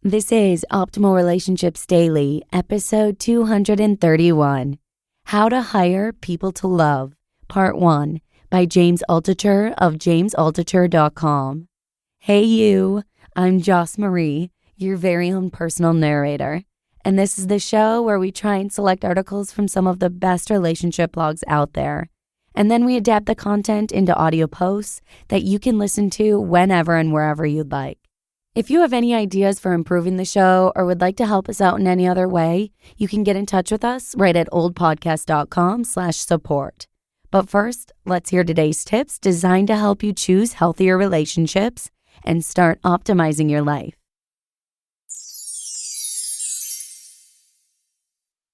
This is Optimal Relationships Daily, episode 231, How to Hire People to Love, Part 1, by James Altucher of jamesaltucher.com. Hey you, I'm Joss Marie, your very own personal narrator, and this is the show where we try and select articles from some of the best relationship blogs out there, and then we adapt the content into audio posts that you can listen to whenever and wherever you'd like. If you have any ideas for improving the show or would like to help us out in any other way, you can get in touch with us right at oldpodcast.com/support. But first, let's hear today's tips designed to help you choose healthier relationships and start optimizing your life.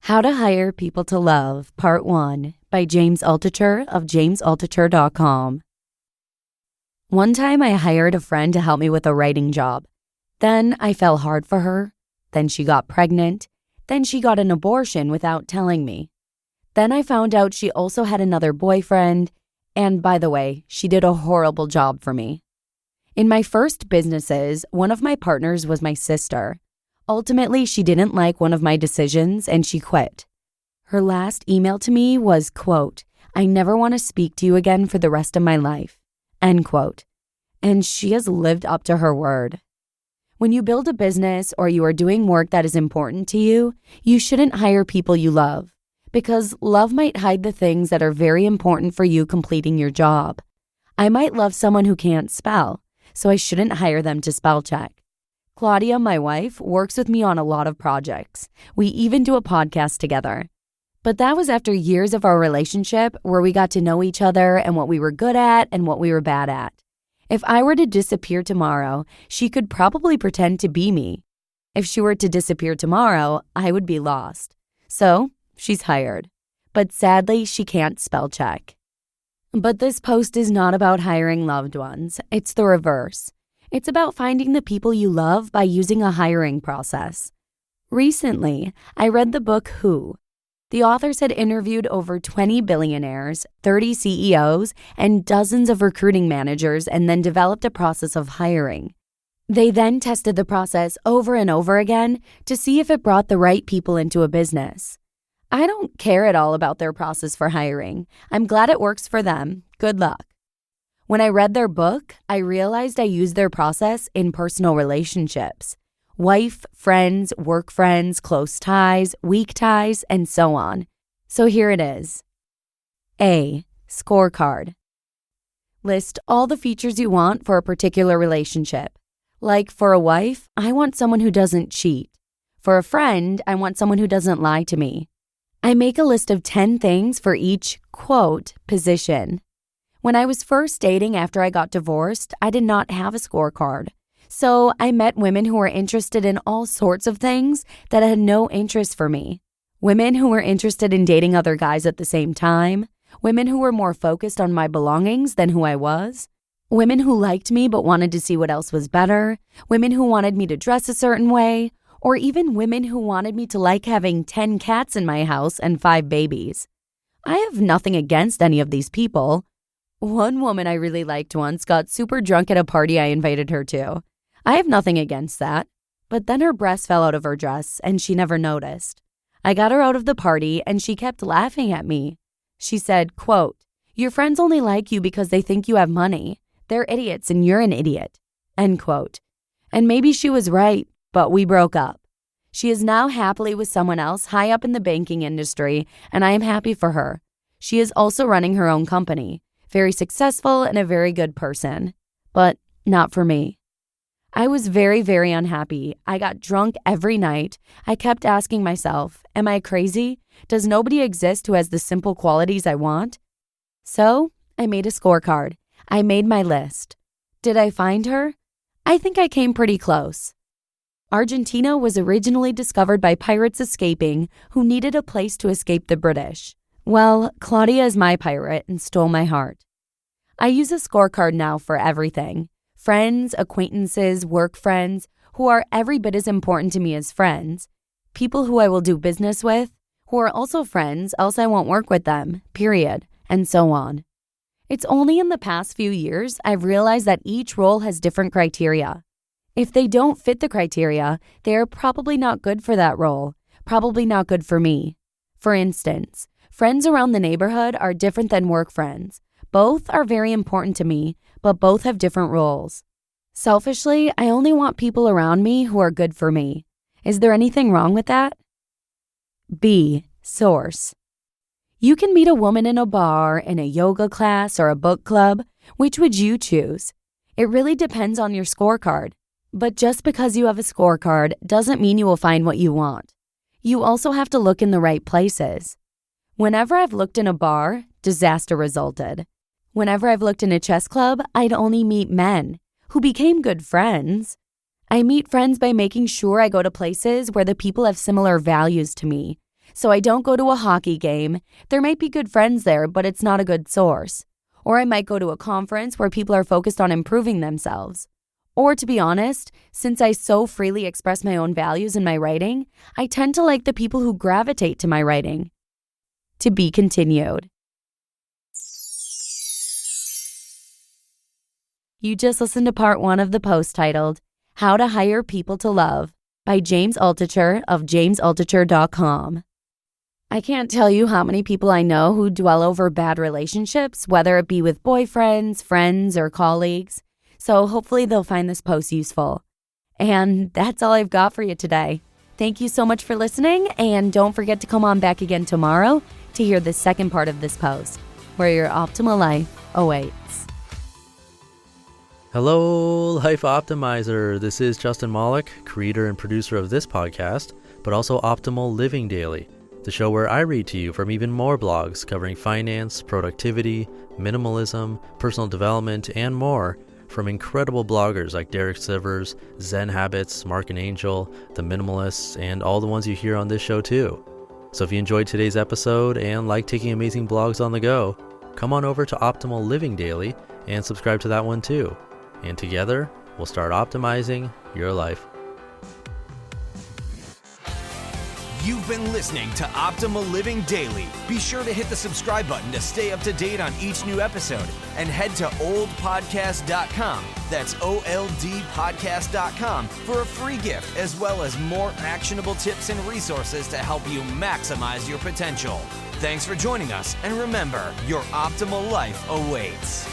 How to Hire People to Love, Part 1, by James Altucher of jamesaltucher.com. One time I hired a friend to help me with a writing job. Then I fell hard for her. Then she got pregnant. Then she got an abortion without telling me. Then I found out she also had another boyfriend. And by the way, she did a horrible job for me. In my first businesses, one of my partners was my sister. Ultimately, she didn't like one of my decisions and she quit. Her last email to me was, quote, "I never want to speak to you again for the rest of my life." End quote. And she has lived up to her word. When you build a business or you are doing work that is important to you, you shouldn't hire people you love, because love might hide the things that are very important for you completing your job. I might love someone who can't spell, so I shouldn't hire them to spell check. Claudia, my wife, works with me on a lot of projects. We even do a podcast together. But that was after years of our relationship where we got to know each other and what we were good at and what we were bad at. If I were to disappear tomorrow, she could probably pretend to be me. If she were to disappear tomorrow, I would be lost. So, she's hired. But sadly, she can't spell check. But this post is not about hiring loved ones. It's the reverse. It's about finding the people you love by using a hiring process. Recently, I read the book Who. The authors had interviewed over 20 billionaires, 30 CEOs, and dozens of recruiting managers and then developed a process of hiring. They then tested the process over and over again to see if it brought the right people into a business. I don't care at all about their process for hiring. I'm glad it works for them. Good luck. When I read their book, I realized I used their process in personal relationships. Wife, friends, work friends, close ties, weak ties, and so on. So here it is. A. Scorecard. List all the features you want for a particular relationship. Like for a wife, I want someone who doesn't cheat. For a friend, I want someone who doesn't lie to me. I make a list of 10 things for each, quote, position. When I was first dating after I got divorced, I did not have a scorecard. So I met women who were interested in all sorts of things that had no interest for me. Women who were interested in dating other guys at the same time. Women who were more focused on my belongings than who I was. Women who liked me but wanted to see what else was better. Women who wanted me to dress a certain way. Or even women who wanted me to like having 10 cats in my house and 5 babies. I have nothing against any of these people. One woman I really liked once got super drunk at a party I invited her to. I have nothing against that. But then her breast fell out of her dress and she never noticed. I got her out of the party and she kept laughing at me. She said, quote, "Your friends only like you because they think you have money. They're idiots and you're an idiot." End quote. And maybe she was right, but we broke up. She is now happily with someone else high up in the banking industry, and I am happy for her. She is also running her own company, very successful and a very good person, but not for me. I was very, very unhappy. I got drunk every night. I kept asking myself, am I crazy? Does nobody exist who has the simple qualities I want? So I made a scorecard. I made my list. Did I find her? I think I came pretty close. Argentina was originally discovered by pirates escaping who needed a place to escape the British. Well, Claudia is my pirate and stole my heart. I use a scorecard now for everything. Friends, acquaintances, work friends, who are every bit as important to me as friends. People who I will do business with, who are also friends, else I won't work with them, period, and so on. It's only in the past few years I've realized that each role has different criteria. If they don't fit the criteria, they are probably not good for that role, probably not good for me. For instance, friends around the neighborhood are different than work friends. Both are very important to me, but both have different roles. Selfishly, I only want people around me who are good for me. Is there anything wrong with that? B. Source. You can meet a woman in a bar, in a yoga class, or a book club. Which would you choose? It really depends on your scorecard. But just because you have a scorecard doesn't mean you will find what you want. You also have to look in the right places. Whenever I've looked in a bar, disaster resulted. Whenever I've looked in a chess club, I'd only meet men, who became good friends. I meet friends by making sure I go to places where the people have similar values to me. So I don't go to a hockey game. There might be good friends there, but it's not a good source. Or I might go to a conference where people are focused on improving themselves. Or to be honest, since I so freely express my own values in my writing, I tend to like the people who gravitate to my writing. To be continued. You just listened to part 1 of the post titled, How to Hire People to Love by James Altucher of jamesaltucher.com. I can't tell you how many people I know who dwell over bad relationships, whether it be with boyfriends, friends, or colleagues. So hopefully they'll find this post useful. And that's all I've got for you today. Thank you so much for listening, and don't forget to come on back again tomorrow to hear the second part of this post, where your optimal life awaits. Hello, Life Optimizer. This is Justin Malik, creator and producer of this podcast, but also Optimal Living Daily, the show where I read to you from even more blogs covering finance, productivity, minimalism, personal development, and more from incredible bloggers like Derek Sivers, Zen Habits, Mark and Angel, The Minimalists, and all the ones you hear on this show too. So if you enjoyed today's episode and like taking amazing blogs on the go, come on over to Optimal Living Daily and subscribe to that one too. And together, we'll start optimizing your life. You've been listening to Optimal Living Daily. Be sure to hit the subscribe button to stay up to date on each new episode, and head to oldpodcast.com. That's OLDpodcast.com for a free gift, as well as more actionable tips and resources to help you maximize your potential. Thanks for joining us, and remember, your optimal life awaits.